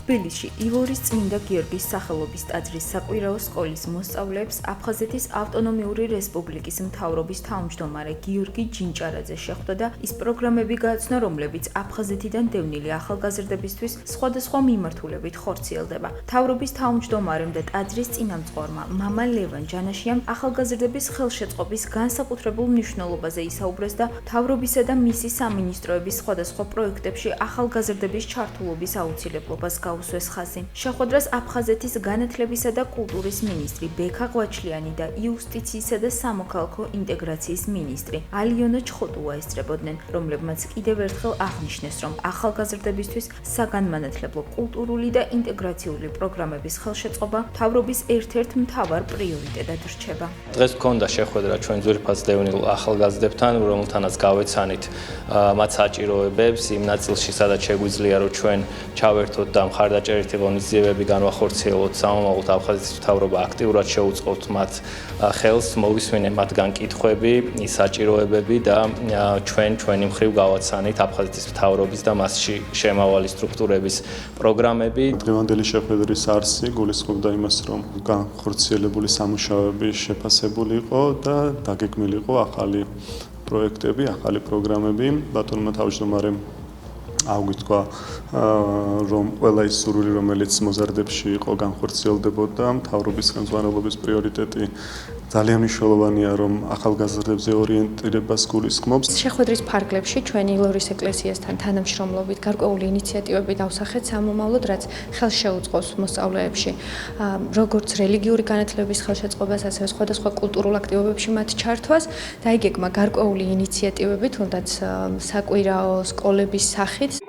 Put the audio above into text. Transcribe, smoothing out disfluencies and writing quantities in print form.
თბილისში ივორის წმინდა გიორგის სახელობის ტაძრის საკვირაო სკოლის მოსწავლეებს აფხაზეთის ავტონომიური რესპუბლიკის მთავრობის თავმჯდომარე გიორგი ჯინჭარაძე შეხვდა და ის პროგრამები გააცნო, რომლებიც აფხაზეთიდან დევნილი ახალგაზრდებისთვის სხვადასხვა მიმართულებით ხორციელდება. მთავრობის თავმჯდომარემ და ტაძრის წინამძღვარმა მამა ლევან ჯანაშიამ ახალგაზრდების ხელშეწყობის განსაკუთრებულ მნიშვნელობაზე ისაუბრეს და მთავრობისა და მისი სამინისტროების სხვადასხვა პროექტებში ახალგაზრდების ჩართულობის აუცილებლობას გაუსვეს ხაზი. შეხვედრას აფხაზეთის განათლებისა და კულტურის მინისტრი ბექა ღვაჩლიანი და იუსტიციისა და სამოქალაქო ინტეგრაციის მინისტრი ალიონა ჩხოტუა ესწრებოდნენ, რომლებმაც კიდევ ერთხელ აღნიშნეს, რომ ახალგაზრდებისთვის საგანმანათლებლო კულტურული და ინტეგრაციული პროგრამების ხელშეწყობა მთავრობის ერთ-ერთ მთავარ პრიორიტეტად რჩება. დღეს გქონდა შეხვედრა ჩვენ ძვირფას დევნილ ახალგაზრდებთან, რომელთანაც გავეცანით მათ საჭიროებებს იმ ნაწილში, სადაც შეგვიძლია რომ ჩვენ ჩავერთოთ და მხარდაჭერითი ღონისძიებები განვახორციელოთ, სამომავლოდ აფხაზეთის მთავრობა აქტიურად შეუწყოთ მათ ხელს, მოვისმინე მათგან კითხვები, ის საჭიროებები და ჩვენი მხრივ გავაცანით აფხაზეთის მთავრობის და მასში შემავალი სტრუქტურების პროგრამები. დღევანდელი შეხვედრის არსი გულისხმობდა იმას, რომ განხორციელებული სამუშაოები შეფასებული იყო და დაგეგმილი იყო ახალი პროექტები, ახალი პროგრამები. ბატონმა თავმჯდომარემ აუგიტყვა, რომ ყველა ის სურვილი, რომელიც მოზარდებში იყო, განხორციელდებოდა. მთავრობის ხელმძღვანელობის პრიორიტეტი ძალიან მნიშვნელოვანია, რომ ახალგაზრდებზე ორიენტირებას გულისხმობს. შეხვედრის ფარგლებში ჩვენ ილორის ეკლესიასთან თანამშრომლობით გარკვეული ინიციატივები დავსახეთ სამომავლოდ, რაც ხელს შეუწყობს მოსწავლეებში როგორც რელიგიური განათლების ხელშეწყობას, ასევე სხვადასხვა კულტურულ აქტივობებში მათ ჩართვას. დაიგეგმა გარკვეული ინიციატივები, თუნდაც საკვირაო სკოლების სახით.